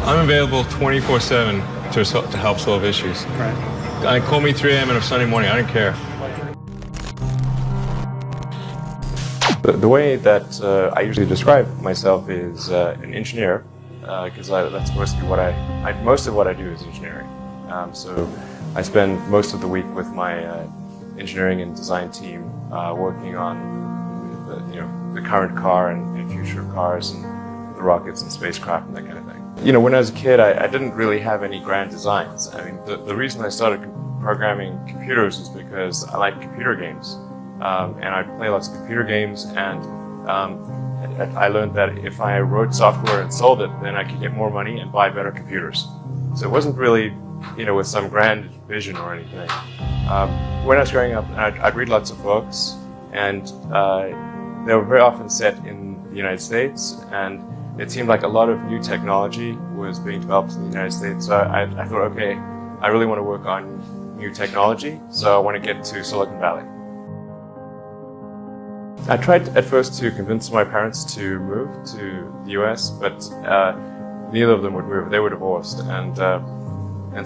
I'm available 24/7 to help solve issues. Right. Call me 3 a.m. on a Sunday morning. I don't care. The way that I usually describe myself is an engineer, because that's mostly most of what I do is engineering. So I spend most of the week with my engineering and design team working on the current car and future cars and the rockets and spacecraft and that kind of thing. When I was a kid, I didn't really have any grand designs. I mean, the reason I started programming computers is because I like computer games. And I play lots of computer games, and I learned that if I wrote software and sold it, then I could get more money and buy better computers. So it wasn't really, with some grand vision or anything. When I was growing up, I'd read lots of books, and they were very often set in the United States, and it seemed like a lot of new technology was being developed in the United States. So I thought, okay, I really want to work on new technology, so I want to get to Silicon Valley. I tried at first to convince my parents to move to the US, but neither of them would move. They were divorced, and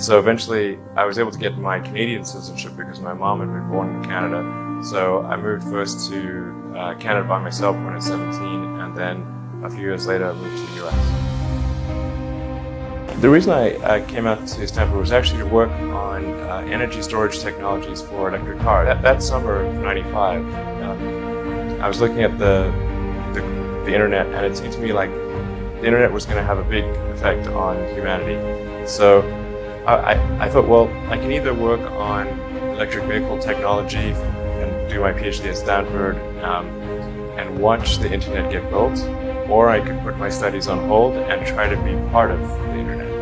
so eventually I was able to get my Canadian citizenship because my mom had been born in Canada. So I moved first to Canada by myself when I was 17, and then a few years later I moved to the US. The reason I came out to Stanford was actually to work on energy storage technologies for electric cars. That summer of '95, I was looking at the internet, and it seemed to me like the internet was going to have a big effect on humanity. So I thought, well, I can either work on electric vehicle technology and do my PhD at Stanford and watch the internet get built, or I could put my studies on hold and try to be part of the internet.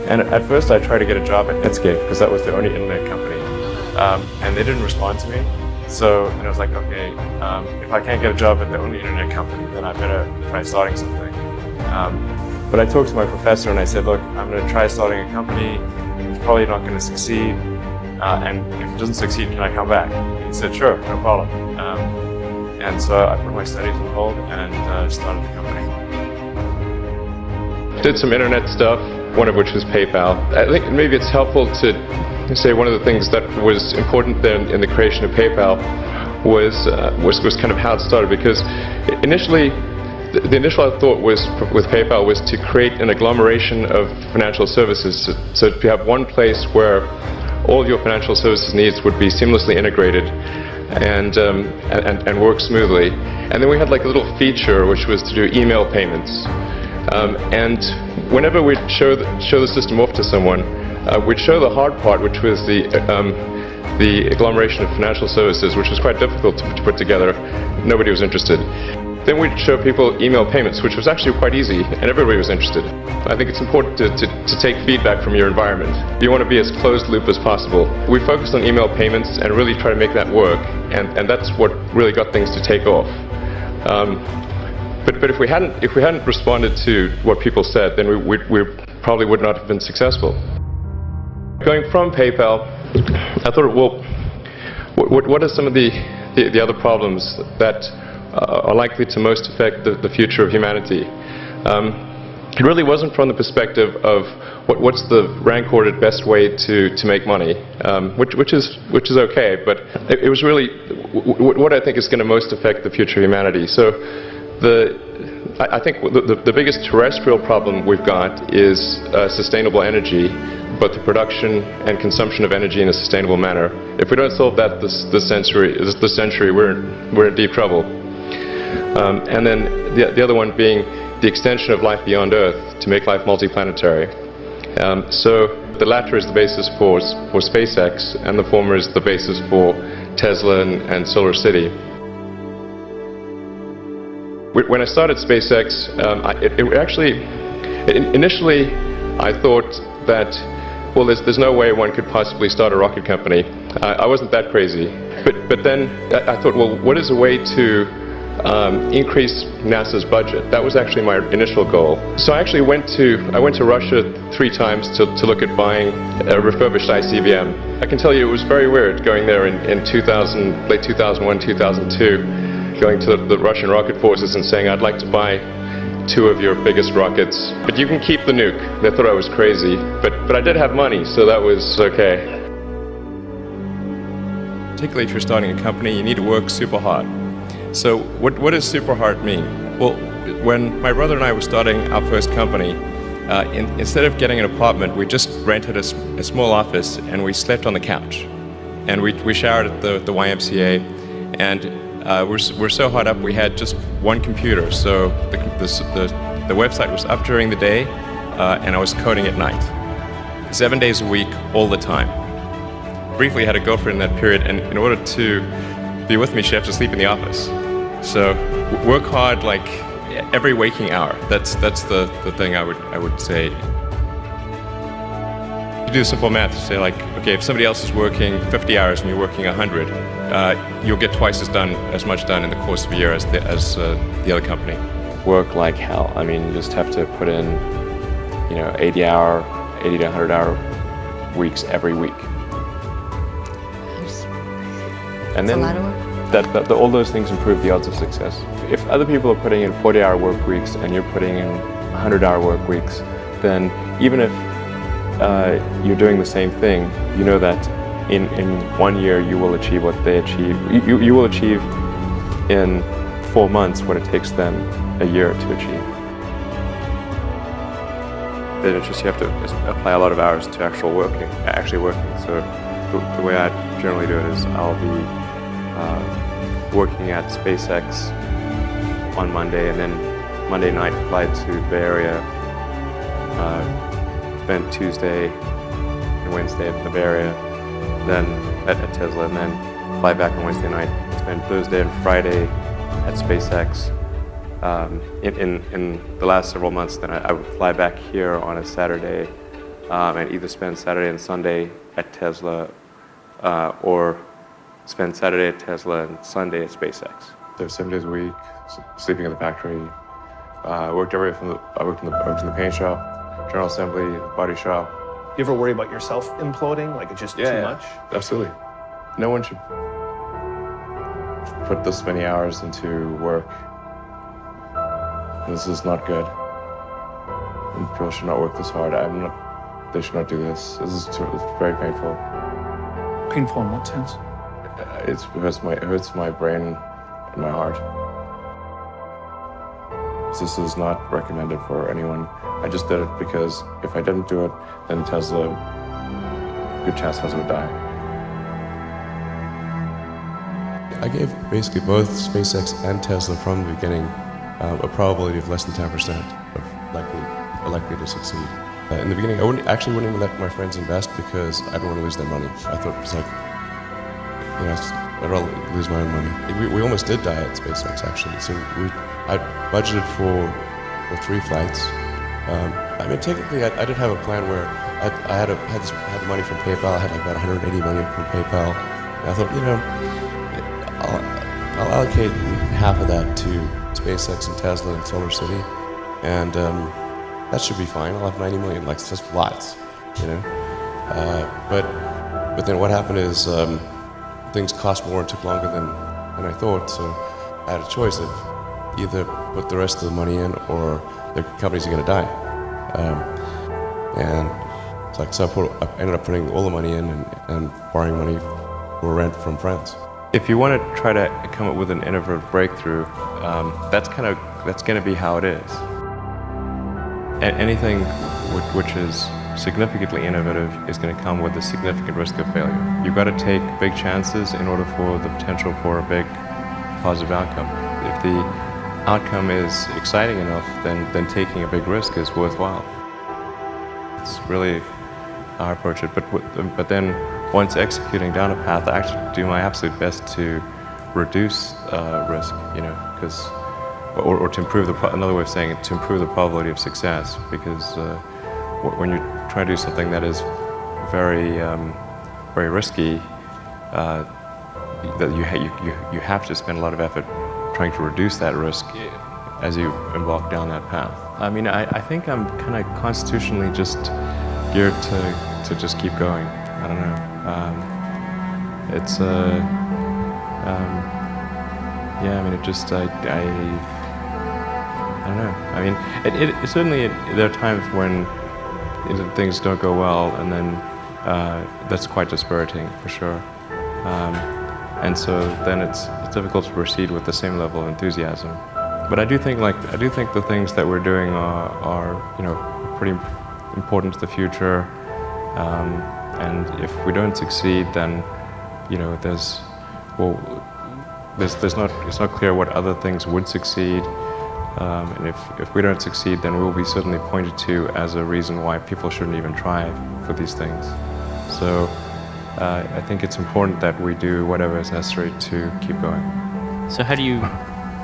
And at first I tried to get a job at Netscape because that was the only internet company, and they didn't respond to me. So I was like, okay, if I can't get a job at the only internet company, then I better try starting something. But I talked to my professor and I said, look, I'm going to try starting a company. It's probably not going to succeed. And if it doesn't succeed, can I come back? He said, sure, no problem. And so I put my studies on hold and started the company. Did some internet stuff, one of which was PayPal. I think maybe it's helpful to say one of the things that was important there in the creation of PayPal was kind of how it started, because initially the initial thought was with PayPal was to create an agglomeration of financial services, so to have one place where all your financial services needs would be seamlessly integrated and work smoothly. And then we had like a little feature which was to do email payments, and whenever we'd show the system off to someone, we'd show the hard part, which was the agglomeration of financial services, which was quite difficult to put together. Nobody was interested. Then we'd show people email payments, which was actually quite easy, and everybody was interested. I think it's important to take feedback from your environment. You want to be as closed loop as possible. We focused on email payments and really try to make that work, and that's what really got things to take off. But if we hadn't responded to what people said, then we probably would not have been successful. Going from PayPal, I thought, well, what are some of the other problems that are likely to most affect the future of humanity? It really wasn't from the perspective of what's the rank-ordered best way to make money, which is okay, but it was really what I think is going to most affect the future of humanity. So I think the biggest terrestrial problem we've got is sustainable energy, but the production and consumption of energy in a sustainable manner. If we don't solve that this century, we're in deep trouble. And then the other one being the extension of life beyond Earth to make life multiplanetary. So the latter is the basis for SpaceX, and the former is the basis for Tesla and Solar City. When I started SpaceX, initially I thought that, well, there's no way one could possibly start a rocket company. I wasn't that crazy. But then I thought, well, what is a way to increase NASA's budget? That was actually my initial goal. So I actually went to Russia 3 times to look at buying a refurbished ICBM. I can tell you it was very weird going there in late 2001, 2002, going to the Russian rocket forces and saying I'd like to buy two of your biggest rockets, but you can keep the nuke. They thought I was crazy, but I did have money, so that was okay. Particularly if you're starting a company, you need to work super hard. So what does super hard mean? Well, when my brother and I were starting our first company, instead of getting an apartment, we just rented a small office and we slept on the couch. And we showered at the YMCA, and we're so hot up we had just one computer. So the website was up during the day, and I was coding at night. 7 days a week, all the time. Briefly had a girlfriend in that period, and in order to be with me, she had to sleep in the office. So work hard like every waking hour. That's the thing I would say. You do simple math, you say like, okay, if somebody else is working 50 hours and you're working 100, you'll get twice as much done in the course of a year as the other company. Work like hell. I mean, you just have to put in, 80 to 100 hour weeks every week. And then a lot of work. all those things improve the odds of success. If other people are putting in 40-hour work weeks and you're putting in 100-hour work weeks, then even if you're doing the same thing, you know that in 1 year you will achieve what they achieve. You will achieve in 4 months what it takes them a year to achieve. Then it's just you have to apply a lot of hours to actually working. So the way I generally do it is I'll be working at SpaceX on Monday, and then Monday night fly to the Bay Area, spend Tuesday and Wednesday at the Bay Area, then at Tesla, and then fly back on Wednesday night, spend Thursday and Friday at SpaceX. In the last several months, then I would fly back here on a Saturday and either spend Saturday and Sunday at Tesla or spend Saturday at Tesla and Sunday at SpaceX. So 7 days a week, sleeping in the factory. I worked in the paint shop, general assembly, body shop. You ever worry about yourself imploding? Like it's just too much? Absolutely. No one should put this many hours into work. This is not good. And people should not work this hard. They should not do this. It's very painful. Painful in what sense? It hurts my brain and my heart. This is not recommended for anyone. I just did it because if I didn't do it, then Tesla, good chance Tesla would die. I gave basically both SpaceX and Tesla from the beginning a probability of less than 10% of likely to succeed. In the beginning, I wouldn't even let my friends invest because I didn't want to lose their money. I thought it was like, I'd rather lose my own money. We almost did die at SpaceX actually. So I budgeted for 3 flights. Technically, I did have a plan where I had the money from PayPal. I had like about 180 million from PayPal. And I thought, I'll allocate half of that to SpaceX and Tesla and Solar City, and that should be fine. I'll have 90 million. Like, that's lots, But then what happened is things cost more and took longer than I thought. So I had a choice of either put the rest of the money in or the companies are going to die. And it's like, so I ended up putting all the money in and borrowing money for rent from friends. If you want to try to come up with an innovative breakthrough, that's going to be how it is. Anything which is significantly innovative is going to come with a significant risk of failure. You've got to take big chances in order for the potential for a big positive outcome. If the outcome is exciting enough, then taking a big risk is worthwhile. It's really how I approach it. But then once executing down a path, I actually do my absolute best to reduce risk, because, or to improve another way of saying it, to improve the probability of success. Because when you try to do something that is very, very risky, that you have to spend a lot of effort trying to reduce that risk as you embark down that path. I mean, I think I'm kind of constitutionally just geared to just keep going. I don't know. I don't know. I mean, it certainly there are times when things don't go well, and then that's quite dispiriting for sure. And so then it's difficult to proceed with the same level of enthusiasm. But I do think the things that we're doing are pretty important to the future. And if we don't succeed, then it's not clear what other things would succeed. And if we don't succeed, then we'll be certainly pointed to as a reason why people shouldn't even try for these things. So I think it's important that we do whatever is necessary to keep going. So how do you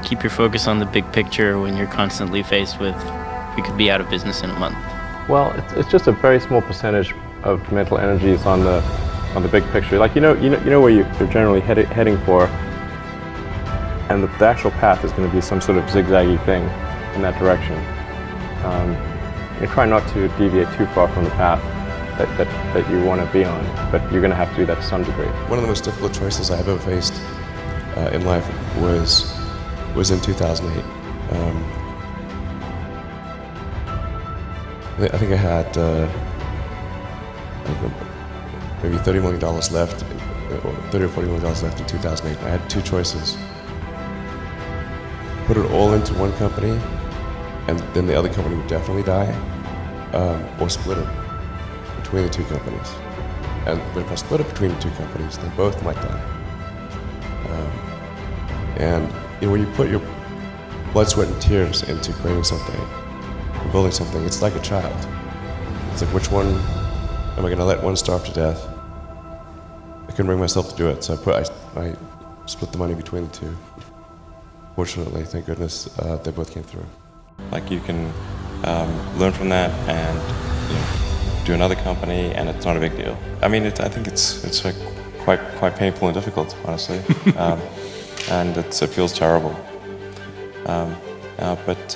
keep your focus on the big picture when you're constantly faced with, we could be out of business in a month? Well, it's just a very small percentage of mental energy is on the big picture. Like you know where you're generally heading for, and the actual path is going to be some sort of zigzaggy thing in that direction. You try not to deviate too far from the path that you want to be on, but you're going to have to do that to some degree. One of the most difficult choices I've ever faced in life was in 2008. I think I had maybe $30 million left, or $30 or $40 million left in 2008. I had two choices. Put it all into one company, and then the other company would definitely die, or split it between the two companies. But if I split it between the two companies, then both might die. And when you put your blood, sweat, and tears into creating something, building something, it's like a child. It's like, which one am I going to let one starve to death? I couldn't bring myself to do it, so I split the money between the two. Fortunately, thank goodness, they both came through. Like you can learn from that and do another company, and it's not a big deal. I mean, I think it's like quite painful and difficult, honestly, and it feels terrible. But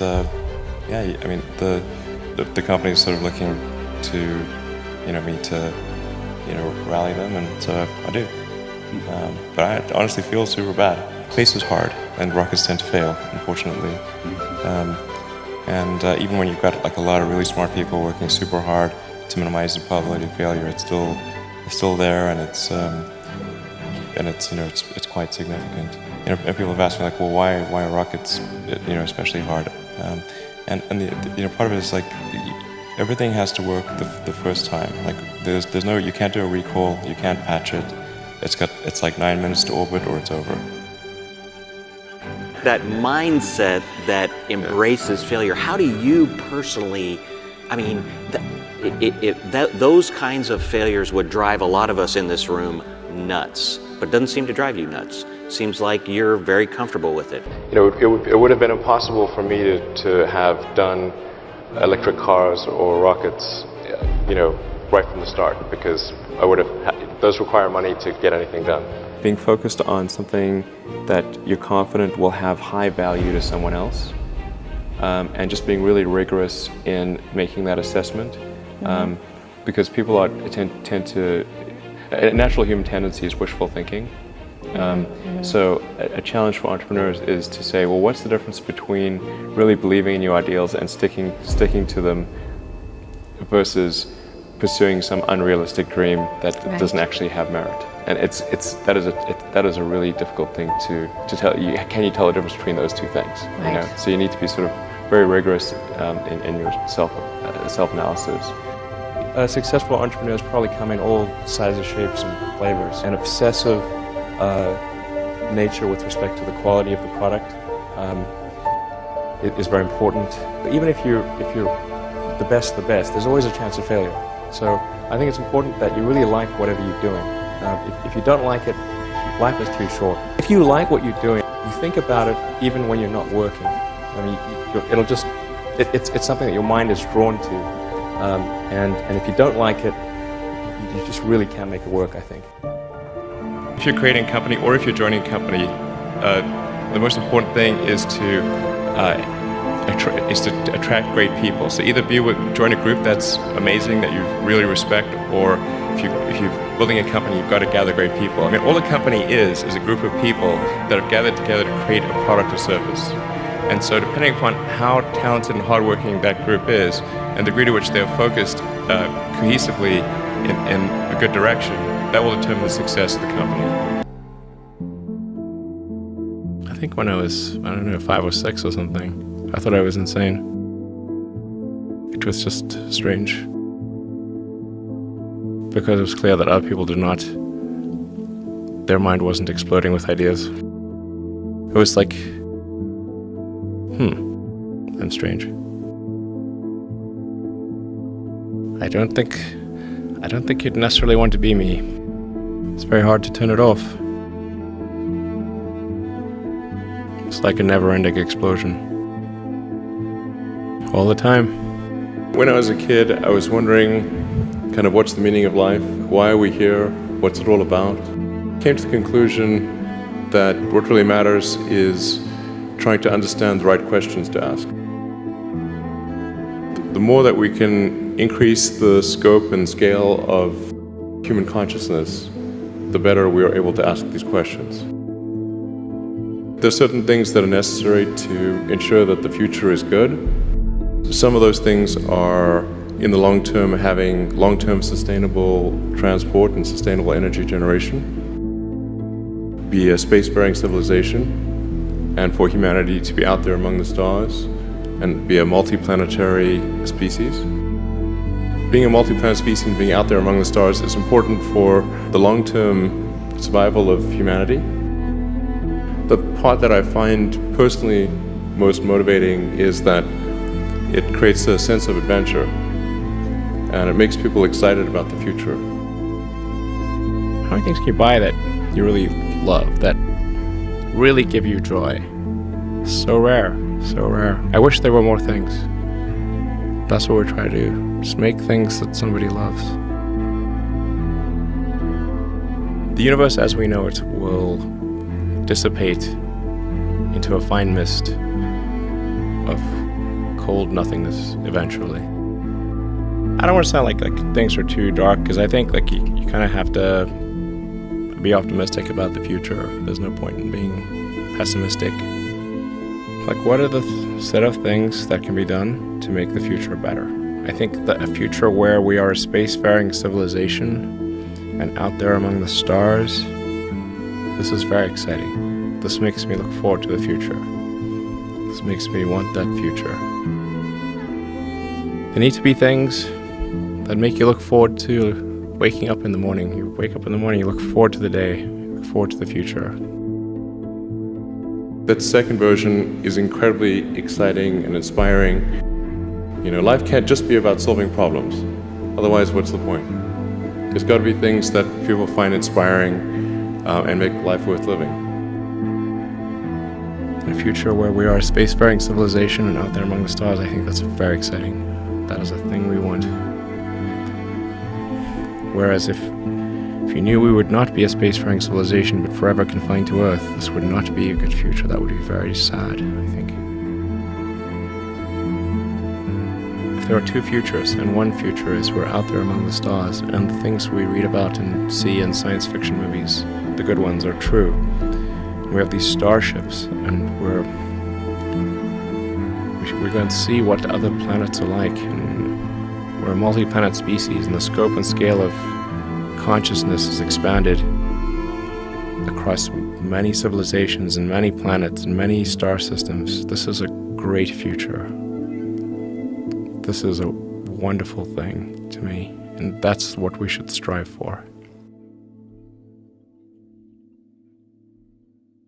yeah, I mean, the company is sort of looking to me to rally them, and so I do. But I honestly feel super bad. Space is hard, and rockets tend to fail, unfortunately. And even when you've got like a lot of really smart people working super hard to minimize the probability of failure, it's still there, and it's quite significant. And people have asked me like, well, why are rockets especially hard? And part of it is like everything has to work the first time. Like there's no, you can't do a recall, you can't patch it. It's like 9 minutes to orbit or it's over. That mindset that embraces failure, how do you personally, I mean, those kinds of failures would drive a lot of us in this room nuts, but it doesn't seem to drive you nuts. Seems like you're very comfortable with it. It would have been impossible for me to have done electric cars or rockets, right from the start, because I would have those require money to get anything done. Being focused on something that you're confident will have high value to someone else, and just being really rigorous in making that assessment, because people tend to, a natural human tendency is wishful thinking. So a challenge for entrepreneurs is to say, well, what's the difference between really believing in your ideals and sticking to them versus pursuing some unrealistic dream that doesn't actually have merit? And that is a really difficult thing to tell. Can you tell the difference between those two things? Right. So you need to be sort of very rigorous in your self-analysis. Successful entrepreneurs probably come in all sizes, shapes, and flavors. An obsessive nature with respect to the quality of the product is very important. Even if you're the best, there's always a chance of failure. So I think it's important that you really like whatever you're doing. If you don't like it, life is too short. If you like what you're doing, you think about it even when you're not working. I mean, it's something that your mind is drawn to. And if you don't like it, you just really can't make it work, I think. If you're creating a company or if you're joining a company, the most important thing is to attract great people. So either join a group that's amazing, that you really respect, or if you're building a company, you've got to gather great people. I mean, all a company is a group of people that have gathered together to create a product or service. And so depending upon how talented and hardworking that group is, and the degree to which they're focused cohesively in a good direction, that will determine the success of the company. I think when I was, 5 or 6 or something, I thought I was insane. It was just strange. Because it was clear that other people did not, their mind wasn't exploding with ideas. It was like, I'm strange. I don't think you'd necessarily want to be me. It's very hard to turn it off. It's like a never-ending explosion. All the time. When I was a kid, I was wondering kind of what's the meaning of life? Why are we here? What's it all about? Came to the conclusion that what really matters is trying to understand the right questions to ask. The more that we can increase the scope and scale of human consciousness, the better we are able to ask these questions. There are certain things that are necessary to ensure that the future is good. Some of those things are, in the long term, having long-term sustainable transport and sustainable energy generation, be a spacefaring civilization, and for humanity to be out there among the stars and be a multi-planetary species. Being a multi-planet species and being out there among the stars is important for the long-term survival of humanity. The part that I find personally most motivating is that it creates a sense of adventure and it makes people excited about the future. How many things can you buy that you really love, that really give you joy? So rare, so rare. I wish there were more things. That's what we're trying to do. Just make things that somebody loves. The universe as we know it will dissipate into a fine mist of cold nothingness eventually. I don't want to sound like things are too dark, because I think you kind of have to be optimistic about the future. There's no point in being pessimistic. What are the set of things that can be done to make the future better? I think that a future where we are a spacefaring civilization and out there among the stars, this is very exciting. This makes me look forward to the future. This makes me want that future. There need to be things that make you look forward to waking up in the morning. You wake up in the morning, you look forward to the day, you look forward to the future. That second version is incredibly exciting and inspiring. Life can't just be about solving problems. Otherwise, what's the point? There's got to be things that people find inspiring and make life worth living. In a future where we are a spacefaring civilization and out there among the stars, I think that's very exciting. That is a thing we want. Whereas if you knew we would not be a spacefaring civilization but forever confined to Earth, this would not be a good future. That would be very sad, I think. If there are two futures, and one future is we're out there among the stars, and the things we read about and see in science fiction movies, the good ones, are true. We have these starships, and we're going to see what other planets are like, and we're a multi-planet species, and the scope and scale of consciousness is expanded across many civilizations and many planets and many star systems. This is a great future. This is a wonderful thing to me, and that's what we should strive for.